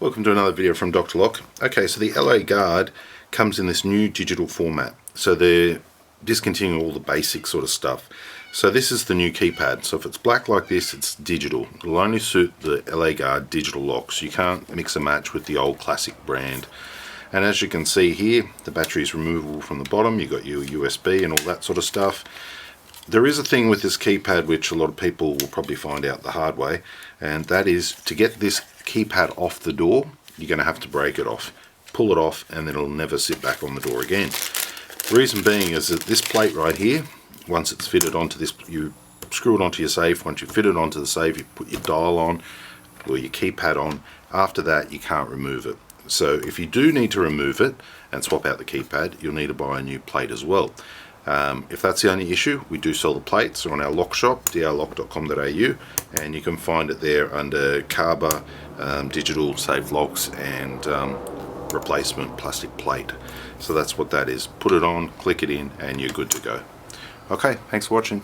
Welcome to another video from Dr. Lock. Okay, so the LA Gard comes in this new digital format. So they're discontinuing all the basic sort of stuff. So this is the new keypad. So if it's black like this, it's digital. It'll only suit the LA Gard digital locks. You can't mix and match with the old classic brand. And as you can see here, the battery is removable from the bottom. You've got your USB and all that sort of stuff. There is a thing with this keypad which a lot of people will probably find out the hard way, and that is to get this keypad off the door, you're going to have to break it off. Pull it off and then it'll never sit back on the door again. The reason being is that this plate right here, once it's fitted onto this, you screw it onto your safe. Once you fit it onto the safe, you put your dial on or your keypad on. After that, you can't remove it. So if you do need to remove it and swap out the keypad, you'll need to buy a new plate as well. If that's the only issue, we do sell the plates. They're on our lock shop, drlock.com.au, and you can find it there under Carber, digital safe locks, and replacement plastic plate. So that's what that is. Put it on, click it in, and you're good to go. Okay, thanks for watching.